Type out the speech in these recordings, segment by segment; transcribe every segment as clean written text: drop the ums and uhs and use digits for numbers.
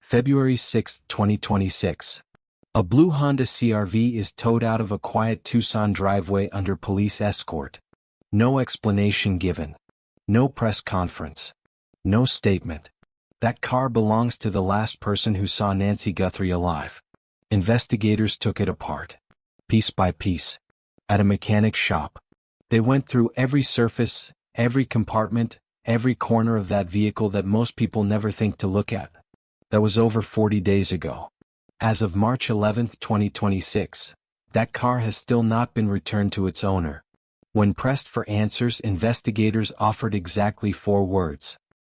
February 6, 2026. A blue Honda CR-V is towed out of a quiet Tucson driveway under police escort. No explanation given. No press conference. No statement. That car belongs to the last person who saw Nancy Guthrie alive. Investigators took it apart, piece by piece, at a mechanic shop. They went through every surface, every compartment, every corner of that vehicle that most people never think to look at. That was over 40 days ago. As of March 11, 2026, that car has still not been returned to its owner. When pressed for answers, investigators offered exactly 4 words.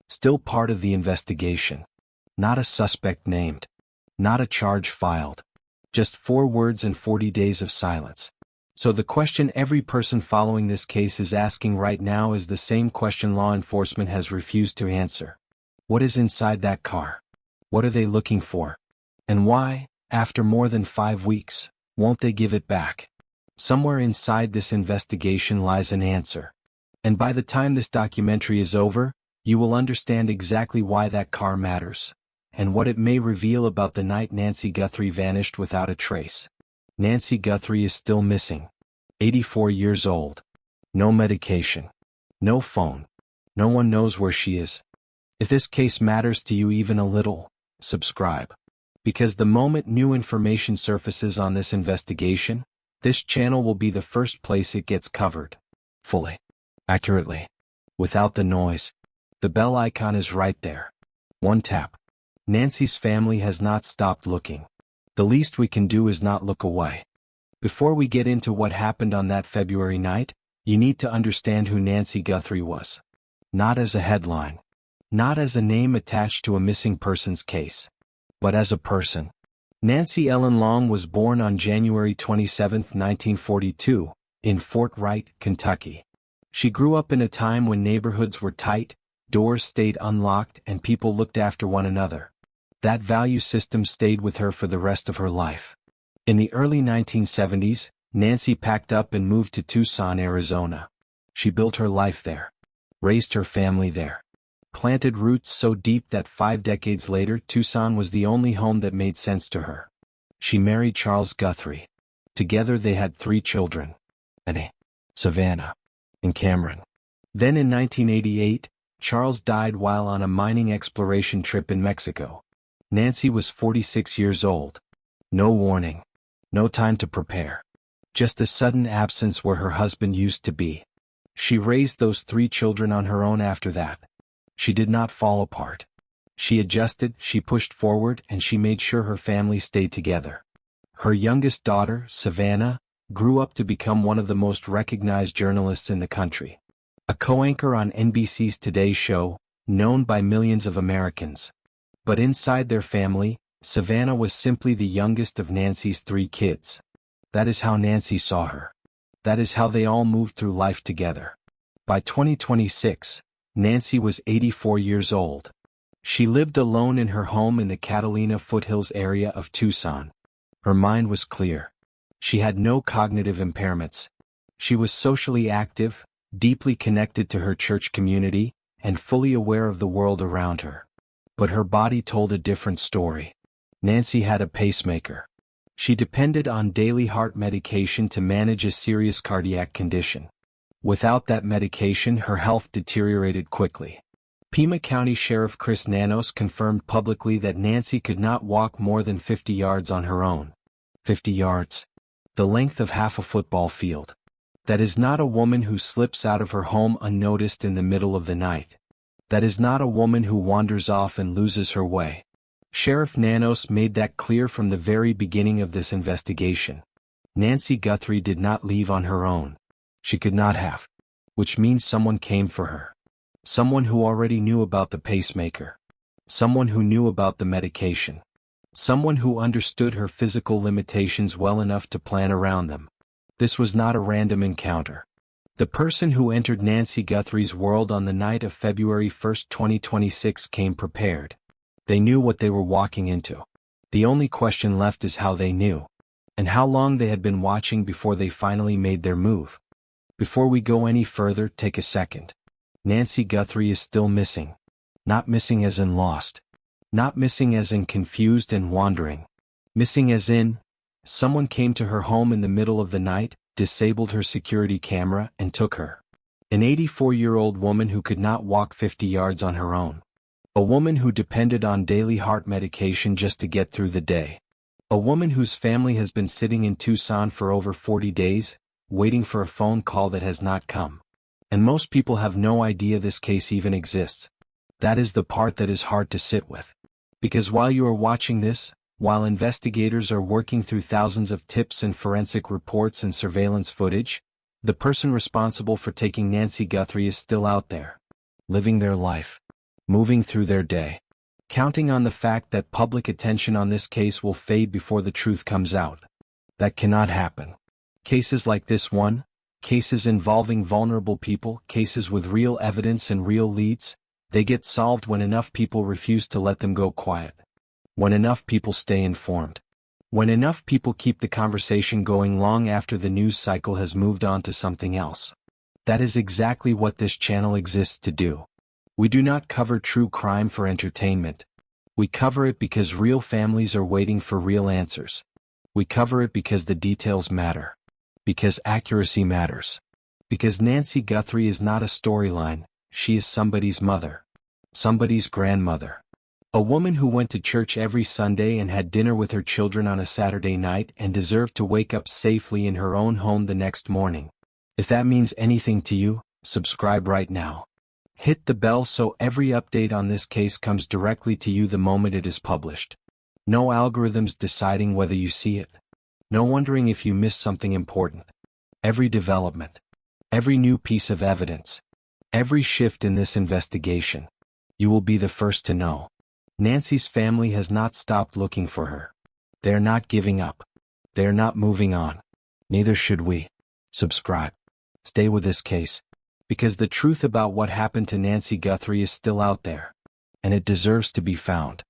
Still part of the investigation. Not a suspect named. Not a charge filed. Just 4 words and 40 days of silence. So the question every person following this case is asking right now is the same question law enforcement has refused to answer. What is inside that car? What are they looking for? And why, after more than 5 weeks, won't they give it back? Somewhere inside this investigation lies an answer. And by the time this documentary is over, you will understand exactly why that car matters, and what it may reveal about the night Nancy Guthrie vanished without a trace. Nancy Guthrie is still missing. 84 years old. No medication. No phone. No one knows where she is. If this case matters to you even a little, subscribe. Because the moment new information surfaces on this investigation, this channel will be the first place it gets covered. Fully. Accurately. Without the noise. The bell icon is right there. One tap. Nancy's family has not stopped looking. The least we can do is not look away. Before we get into what happened on that February night, you need to understand who Nancy Guthrie was. Not as a headline. Not as a name attached to a missing persons case. But as a person. Nancy Ellen Long was born on January 27, 1942, in Fort Wright, Kentucky. She grew up in a time when neighborhoods were tight, doors stayed unlocked, and people looked after one another. That value system stayed with her for the rest of her life. In the early 1970s, Nancy packed up and moved to Tucson, Arizona. She built her life there. Raised her family there. Planted roots so deep that 5 decades later Tucson was the only home that made sense to her. She married Charles Guthrie. Together they had 3 children. Annie, Savannah, and Cameron. Then in 1988, Charles died while on a mining exploration trip in Mexico. Nancy was 46 years old. No warning. No time to prepare. Just a sudden absence where her husband used to be. She raised those 3 children on her own after that. She did not fall apart. She adjusted, she pushed forward, and she made sure her family stayed together. Her youngest daughter, Savannah, grew up to become one of the most recognized journalists in the country. A co-anchor on NBC's Today Show, known by millions of Americans. But inside their family, Savannah was simply the youngest of Nancy's 3 kids. That is how Nancy saw her. That is how they all moved through life together. By 2026, Nancy was 84 years old. She lived alone in her home in the Catalina foothills area of Tucson. Her mind was clear. She had no cognitive impairments. She was socially active, deeply connected to her church community, and fully aware of the world around her. But her body told a different story. Nancy had a pacemaker. She depended on daily heart medication to manage a serious cardiac condition. Without that medication, her health deteriorated quickly. Pima County Sheriff Chris Nanos confirmed publicly that Nancy could not walk more than 50 yards on her own. 50 yards. The length of half a football field. That is not a woman who slips out of her home unnoticed in the middle of the night. That is not a woman who wanders off and loses her way. Sheriff Nanos made that clear from the very beginning of this investigation. Nancy Guthrie did not leave on her own. She could not have. Which means someone came for her. Someone who already knew about the pacemaker. Someone who knew about the medication. Someone who understood her physical limitations well enough to plan around them. This was not a random encounter. The person who entered Nancy Guthrie's world on the night of February 1, 2026 came prepared. They knew what they were walking into. The only question left is how they knew. And how long they had been watching before they finally made their move. Before we go any further, take a second. Nancy Guthrie is still missing. Not missing as in lost. Not missing as in confused and wandering. Missing as in, someone came to her home in the middle of the night, disabled her security camera, and took her. An 84-year-old woman who could not walk 50 yards on her own. A woman who depended on daily heart medication just to get through the day. A woman whose family has been sitting in Tucson for over 40 days, waiting for a phone call that has not come. And most people have no idea this case even exists. That is the part that is hard to sit with. Because while you are watching this, while investigators are working through thousands of tips and forensic reports and surveillance footage, the person responsible for taking Nancy Guthrie is still out there, living their life, moving through their day, counting on the fact that public attention on this case will fade before the truth comes out. That cannot happen. Cases like this one, cases involving vulnerable people, cases with real evidence and real leads, they get solved when enough people refuse to let them go quiet. When enough people stay informed. When enough people keep the conversation going long after the news cycle has moved on to something else. That is exactly what this channel exists to do. We do not cover true crime for entertainment. We cover it because real families are waiting for real answers. We cover it because the details matter. Because accuracy matters. Because Nancy Guthrie is not a storyline, she is somebody's mother. Somebody's grandmother. A woman who went to church every Sunday and had dinner with her children on a Saturday night and deserved to wake up safely in her own home the next morning. If that means anything to you, subscribe right now. Hit the bell so every update on this case comes directly to you the moment it is published. No algorithms deciding whether you see it. No wondering if you missed something important. Every development. Every new piece of evidence. Every shift in this investigation. You will be the first to know. Nancy's family has not stopped looking for her. They are not giving up. They are not moving on. Neither should we. Subscribe. Stay with this case. Because the truth about what happened to Nancy Guthrie is still out there. And it deserves to be found.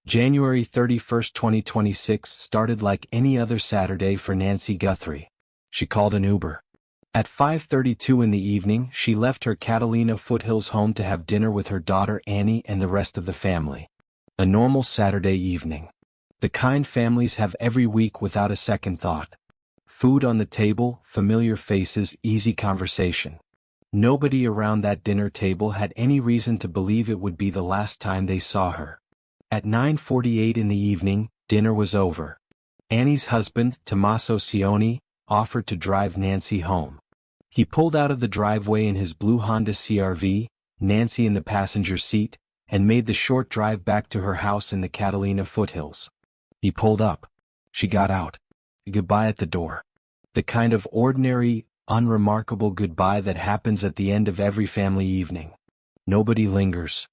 January 31st, 2026 started like any other Saturday for Nancy Guthrie. She called an Uber. At 5:32 in the evening, she left her Catalina Foothills home to have dinner with her daughter Annie and the rest of the family. A normal Saturday evening. The kind families have every week without a second thought. Food on the table, familiar faces, easy conversation. Nobody around that dinner table had any reason to believe it would be the last time they saw her. At 9:48 in the evening, dinner was over. Annie's husband, Tommaso Cioni, offered to drive Nancy home. He pulled out of the driveway in his blue Honda CR-V, Nancy in the passenger seat, and made the short drive back to her house in the Catalina Foothills. He pulled up. She got out. Goodbye at the door. The kind of ordinary, unremarkable goodbye that happens at the end of every family evening. Nobody lingers.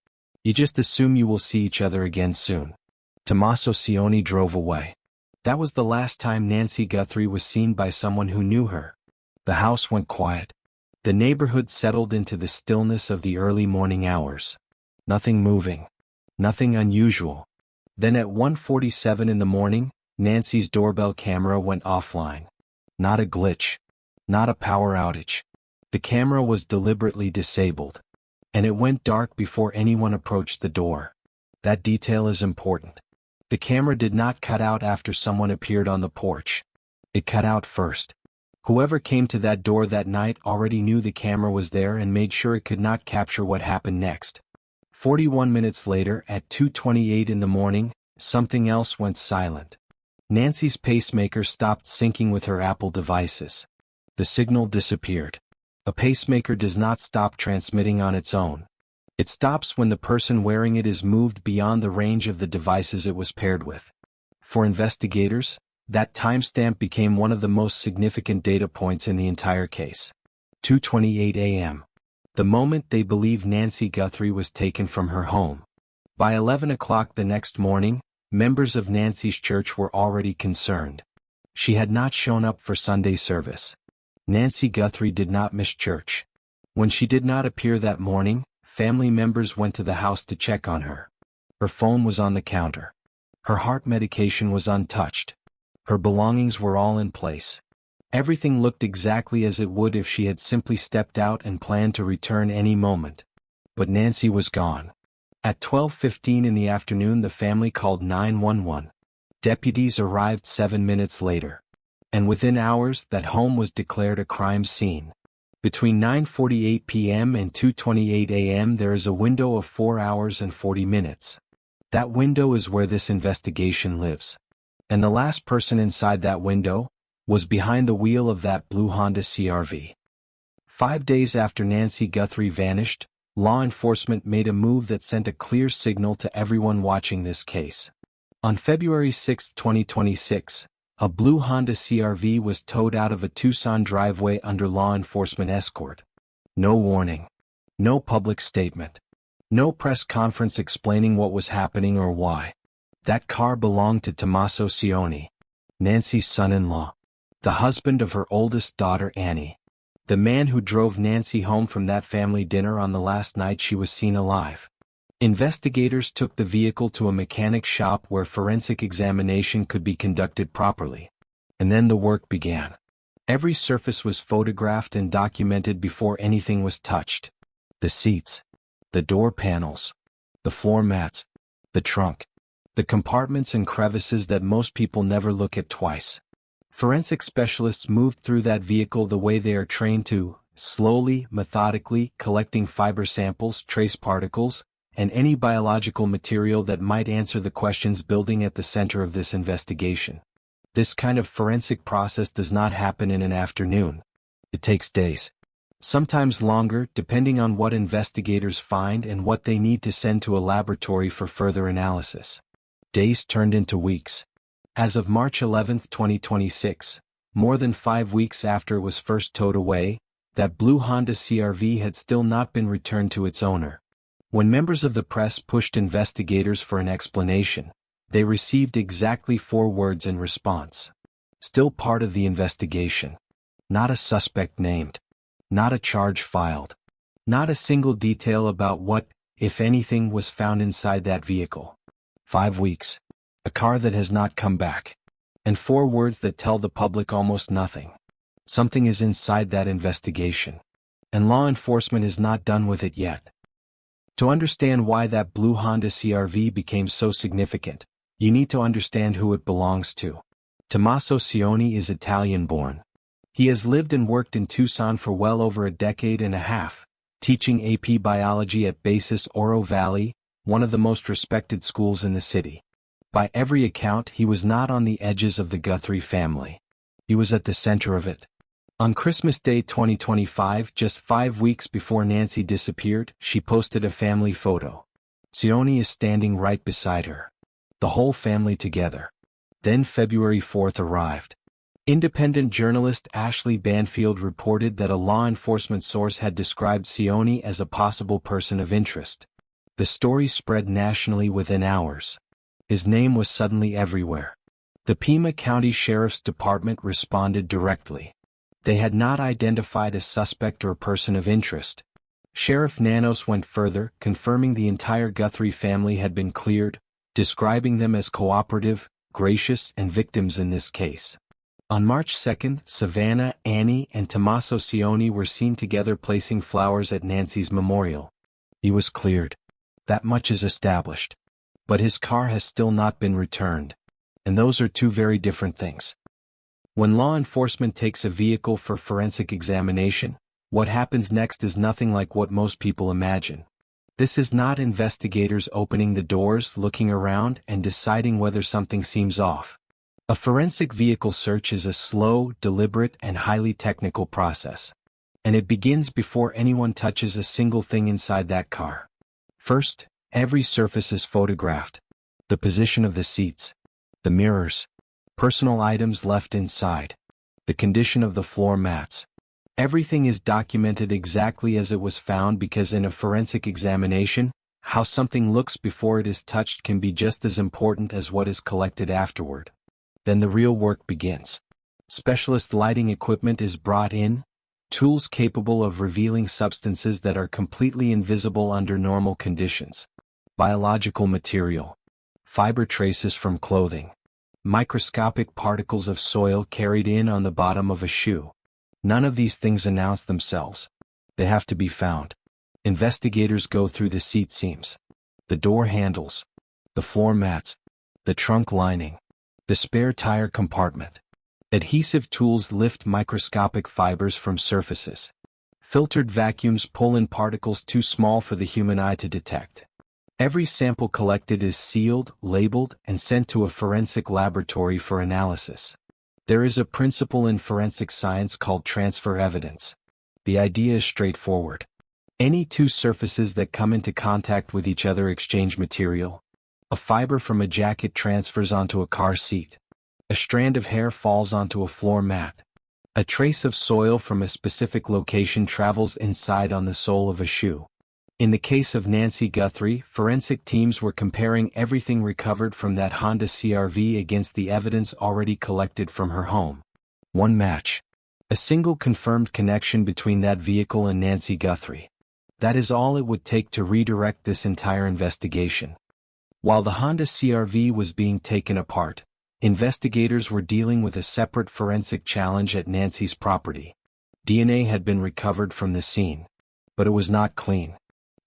You just assume you will see each other again soon. Tommaso Cioni drove away. That was the last time Nancy Guthrie was seen by someone who knew her. The house went quiet. The neighborhood settled into the stillness of the early morning hours. Nothing moving. Nothing unusual. Then at 1:47 in the morning, Nancy's doorbell camera went offline. Not a glitch. Not a power outage. The camera was deliberately disabled. And it went dark before anyone approached the door. That detail is important. The camera did not cut out after someone appeared on the porch. It cut out first. Whoever came to that door that night already knew the camera was there and made sure it could not capture what happened next. 41 minutes later, at 2:28 in the morning, something else went silent. Nancy's pacemaker stopped syncing with her Apple devices. The signal disappeared. A pacemaker does not stop transmitting on its own. It stops when the person wearing it is moved beyond the range of the devices it was paired with. For investigators, that timestamp became one of the most significant data points in the entire case. 2:28 a.m. The moment they believe Nancy Guthrie was taken from her home. By 11 o'clock the next morning, members of Nancy's church were already concerned. She had not shown up for Sunday service. Nancy Guthrie did not miss church. When she did not appear that morning, family members went to the house to check on her. Her phone was on the counter. Her heart medication was untouched. Her belongings were all in place. Everything looked exactly as it would if she had simply stepped out and planned to return any moment. But Nancy was gone. At 12:15 in the afternoon, the family called 911. Deputies arrived 7 minutes later. And within hours, that home was declared a crime scene. Between 9:48 p.m. and 2:28 a.m. there is a window of 4 hours and 40 minutes. That window is where this investigation lives. And the last person inside that window was behind the wheel of that blue Honda CR-V. 5 days after Nancy Guthrie vanished, law enforcement made a move that sent a clear signal to everyone watching this case. On February 6, 2026, a blue Honda CR-V was towed out of a Tucson driveway under law enforcement escort. No warning. No public statement. No press conference explaining what was happening or why. That car belonged to Tommaso Cioni, Nancy's son-in-law, the husband of her oldest daughter Annie, the man who drove Nancy home from that family dinner on the last night she was seen alive. Investigators took the vehicle to a mechanic shop where forensic examination could be conducted properly. And then the work began. Every surface was photographed and documented before anything was touched. The seats, the door panels, the floor mats, the trunk, the compartments and crevices that most people never look at twice. Forensic specialists moved through that vehicle the way they are trained to, slowly, methodically, collecting fiber samples, trace particles, and any biological material that might answer the questions building at the center of this investigation. This kind of forensic process does not happen in an afternoon. It takes days. Sometimes longer, depending on what investigators find and what they need to send to a laboratory for further analysis. Days turned into weeks. As of March 11, 2026, more than 5 weeks after it was first towed away, that blue Honda CR-V had still not been returned to its owner. When members of the press pushed investigators for an explanation, they received exactly 4 words in response. Still part of the investigation. Not a suspect named. Not a charge filed. Not a single detail about what, if anything, was found inside that vehicle. 5 weeks. A car that has not come back. And 4 words that tell the public almost nothing. Something is inside that investigation. And law enforcement is not done with it yet. To understand why that blue Honda CR-V became so significant, you need to understand who it belongs to. Tommaso Cioni is Italian-born. He has lived and worked in Tucson for well over a decade and a half, teaching AP biology at Basis Oro Valley, one of the most respected schools in the city. By every account, he was not on the edges of the Guthrie family. He was at the center of it. On Christmas Day 2025, just 5 weeks before Nancy disappeared, she posted a family photo. Cioni is standing right beside her. The whole family together. Then February 4th arrived. Independent journalist Ashley Banfield reported that a law enforcement source had described Cioni as a possible person of interest. The story spread nationally within hours. His name was suddenly everywhere. The Pima County Sheriff's Department responded directly. They had not identified a suspect or person of interest. Sheriff Nanos went further, confirming the entire Guthrie family had been cleared, describing them as cooperative, gracious, and victims in this case. On March 2nd, Savannah, Annie, and Tommaso Cioni were seen together placing flowers at Nancy's memorial. He was cleared. That much is established. But his car has still not been returned. And those are 2 very different things. When law enforcement takes a vehicle for forensic examination, what happens next is nothing like what most people imagine. This is not investigators opening the doors, looking around, and deciding whether something seems off. A forensic vehicle search is a slow, deliberate, and highly technical process. And it begins before anyone touches a single thing inside that car. First, every surface is photographed. The position of the seats, the mirrors, personal items left inside, the condition of the floor mats. Everything is documented exactly as it was found because in a forensic examination, how something looks before it is touched can be just as important as what is collected afterward. Then the real work begins. Specialist lighting equipment is brought in, tools capable of revealing substances that are completely invisible under normal conditions. Biological material, fiber traces from clothing, microscopic particles of soil carried in on the bottom of a shoe. None of these things announce themselves. They have to be found. Investigators go through the seat seams. the door handles, the floor mats, the trunk lining, the spare tire compartment. Adhesive tools lift microscopic fibers from surfaces. Filtered vacuums pull in particles too small for the human eye to detect. Every sample collected is sealed, labeled, and sent to a forensic laboratory for analysis. There is a principle in forensic science called transfer evidence. The idea is straightforward. Any two surfaces that come into contact with each other exchange material. A fiber from a jacket transfers onto a car seat. A strand of hair falls onto a floor mat. A trace of soil from a specific location travels inside on the sole of a shoe. In the case of Nancy Guthrie, forensic teams were comparing everything recovered from that Honda CR-V against the evidence already collected from her home. One match. A single confirmed connection between that vehicle and Nancy Guthrie. That is all it would take to redirect this entire investigation. While the Honda CR-V was being taken apart, investigators were dealing with a separate forensic challenge at Nancy's property. DNA had been recovered from the scene, but it was not clean.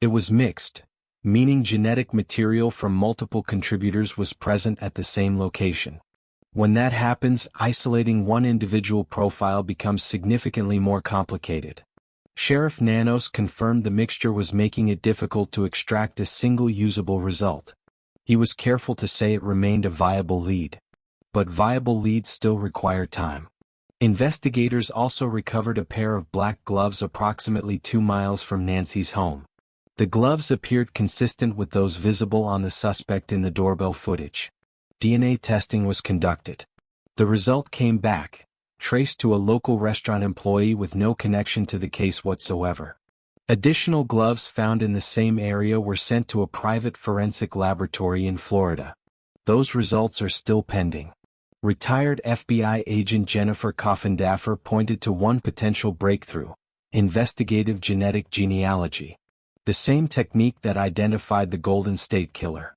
It was mixed, meaning genetic material from multiple contributors was present at the same location. When that happens, isolating one individual profile becomes significantly more complicated. Sheriff Nanos confirmed the mixture was making it difficult to extract a single usable result. He was careful to say it remained a viable lead. But viable leads still require time. Investigators also recovered a pair of black gloves approximately 2 miles from Nancy's home. The gloves appeared consistent with those visible on the suspect in the doorbell footage. DNA testing was conducted. The result came back, traced to a local restaurant employee with no connection to the case whatsoever. Additional gloves found in the same area were sent to a private forensic laboratory in Florida. Those results are still pending. Retired FBI agent Jennifer Coffindaffer pointed to one potential breakthrough: investigative genetic genealogy. The same technique that identified the Golden State Killer.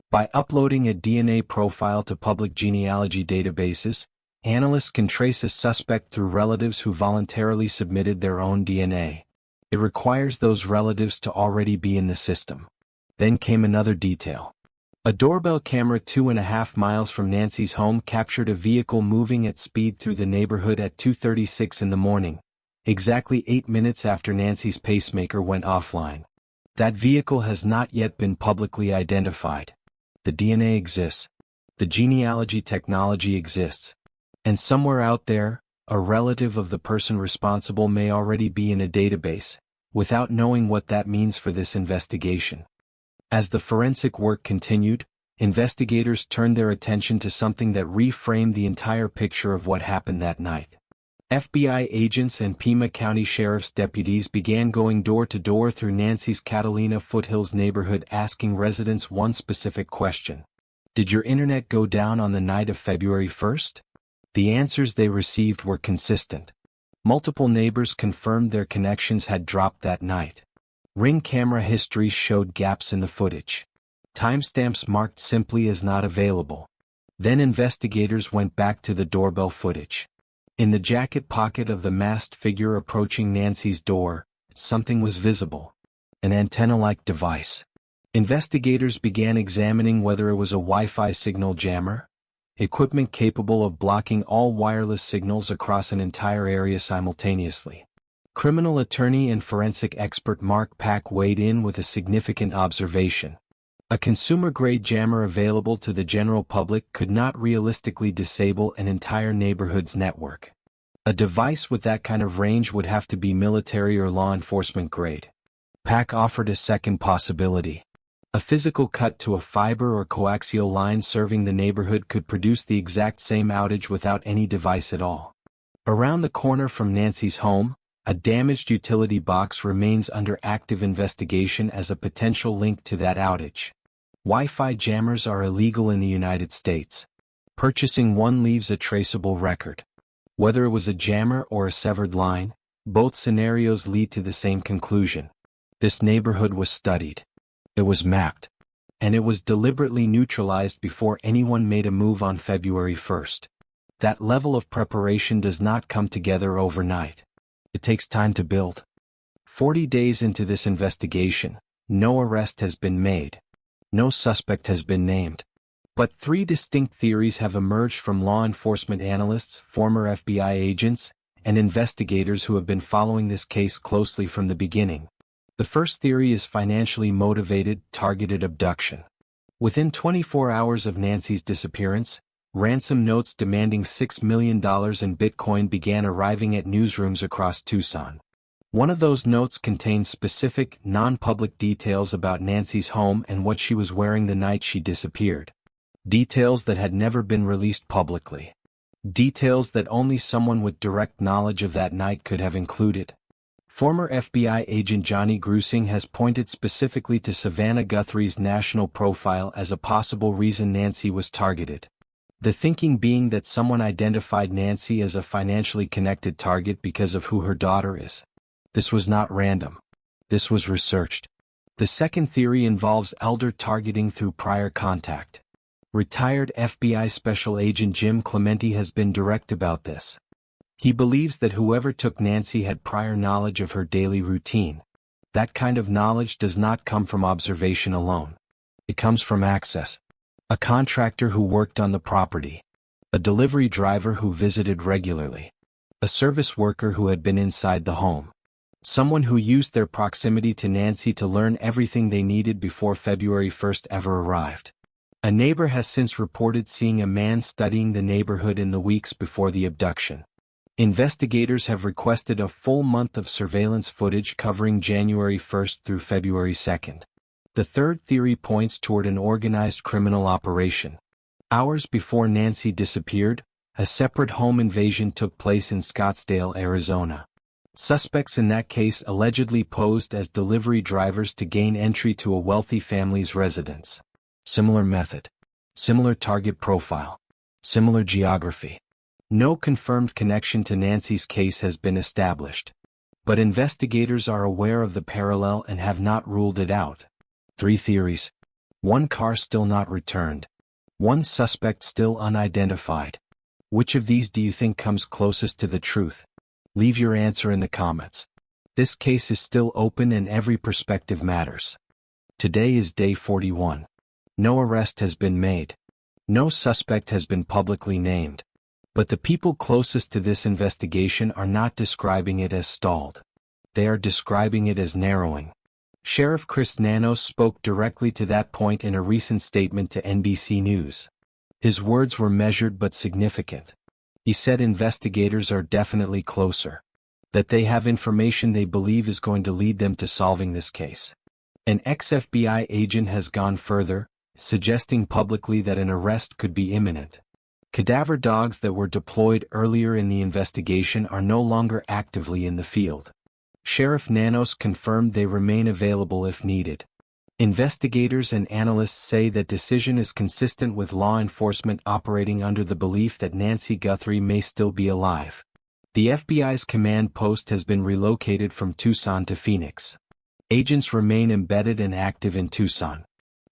By uploading a DNA profile to public genealogy databases, analysts can trace a suspect through relatives who voluntarily submitted their own DNA. It requires those relatives to already be in the system. Then came another detail. A doorbell camera 2.5 miles from Nancy's home captured a vehicle moving at speed through the neighborhood at 2:36 in the morning, exactly 8 minutes after Nancy's pacemaker went offline. That vehicle has not yet been publicly identified. The DNA exists. The genealogy technology exists. And somewhere out there, a relative of the person responsible may already be in a database, without knowing what that means for this investigation. As the forensic work continued, investigators turned their attention to something that reframed the entire picture of what happened that night. FBI agents and Pima County Sheriff's deputies began going door to door through Nancy's Catalina Foothills neighborhood asking residents one specific question. Did your internet go down on the night of February 1st? The answers they received were consistent. Multiple neighbors confirmed their connections had dropped that night. Ring camera history showed gaps in the footage. Timestamps marked simply as not available. Then investigators went back to the doorbell footage. In the jacket pocket of the masked figure approaching Nancy's door, something was visible. An antenna-like device. Investigators began examining whether it was a Wi-Fi signal jammer, equipment capable of blocking all wireless signals across an entire area simultaneously. Criminal attorney and forensic expert Mark Pack weighed in with a significant observation. A consumer-grade jammer available to the general public could not realistically disable an entire neighborhood's network. A device with that kind of range would have to be military or law enforcement grade. Pack offered a second possibility. A physical cut to a fiber or coaxial line serving the neighborhood could produce the exact same outage without any device at all. Around the corner from Nancy's home, a damaged utility box remains under active investigation as a potential link to that outage. Wi-Fi jammers are illegal in the United States. Purchasing one leaves a traceable record. Whether it was a jammer or a severed line, both scenarios lead to the same conclusion. This neighborhood was studied. It was mapped. And it was deliberately neutralized before anyone made a move on February 1st. That level of preparation does not come together overnight. It takes time to build. 40 days into this investigation, no arrest has been made. No suspect has been named. But three distinct theories have emerged from law enforcement analysts, former FBI agents, and investigators who have been following this case closely from the beginning. The first theory is financially motivated, targeted abduction. Within 24 hours of Nancy's disappearance, ransom notes demanding $6 million in Bitcoin began arriving at newsrooms across Tucson. One of those notes contained specific, non-public details about Nancy's home and what she was wearing the night she disappeared. Details that had never been released publicly. Details that only someone with direct knowledge of that night could have included. Former FBI agent Johnny Grusing has pointed specifically to Savannah Guthrie's national profile as a possible reason Nancy was targeted. The thinking being that someone identified Nancy as a financially connected target because of who her daughter is. This was not random. This was researched. The second theory involves elder targeting through prior contact. Retired FBI Special Agent Jim Clemente has been direct about this. He believes that whoever took Nancy had prior knowledge of her daily routine. That kind of knowledge does not come from observation alone. It comes from access. A contractor who worked on the property. A delivery driver who visited regularly. A service worker who had been inside the home. Someone who used their proximity to Nancy to learn everything they needed before February 1st ever arrived. A neighbor has since reported seeing a man studying the neighborhood in the weeks before the abduction. Investigators have requested a full month of surveillance footage covering January 1st through February 2nd. The third theory points toward an organized criminal operation. Hours before Nancy disappeared, a separate home invasion took place in Scottsdale, Arizona. Suspects in that case allegedly posed as delivery drivers to gain entry to a wealthy family's residence. Similar method. Similar target profile. Similar geography. No confirmed connection to Nancy's case has been established. But investigators are aware of the parallel and have not ruled it out. 3 theories. 1 car still not returned. 1 suspect still unidentified. Which of these do you think comes closest to the truth? Leave your answer in the comments. This case is still open and every perspective matters. Today is day 41. No arrest has been made. No suspect has been publicly named. But the people closest to this investigation are not describing it as stalled. They are describing it as narrowing. Sheriff Chris Nanos spoke directly to that point in a recent statement to NBC News. His words were measured but significant. He said investigators are definitely closer. That they have information they believe is going to lead them to solving this case. An ex-FBI agent has gone further, suggesting publicly that an arrest could be imminent. Cadaver dogs that were deployed earlier in the investigation are no longer actively in the field. Sheriff Nanos confirmed they remain available if needed. Investigators and analysts say that decision is consistent with law enforcement operating under the belief that Nancy Guthrie may still be alive. The FBI's command post has been relocated from Tucson to Phoenix. Agents remain embedded and active in Tucson.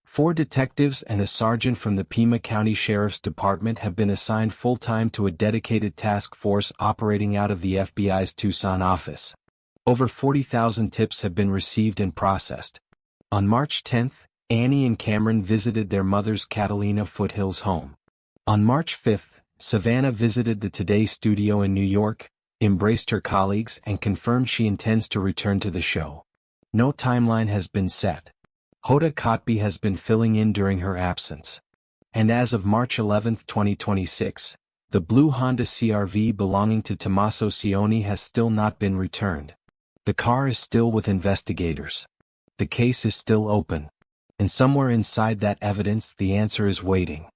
4 detectives and a sergeant from the Pima County Sheriff's Department have been assigned full-time to a dedicated task force operating out of the FBI's Tucson office. Over 40,000 tips have been received and processed. On March 10th, Annie and Cameron visited their mother's Catalina Foothills home. On March 5th, Savannah visited the Today studio in New York, embraced her colleagues and confirmed she intends to return to the show. No timeline has been set. Hoda Kotb has been filling in during her absence. And as of March 11, 2026, the blue Honda CR-V belonging to Tommaso Cioni has still not been returned. The car is still with investigators. The case is still open. And somewhere inside that evidence the answer is waiting.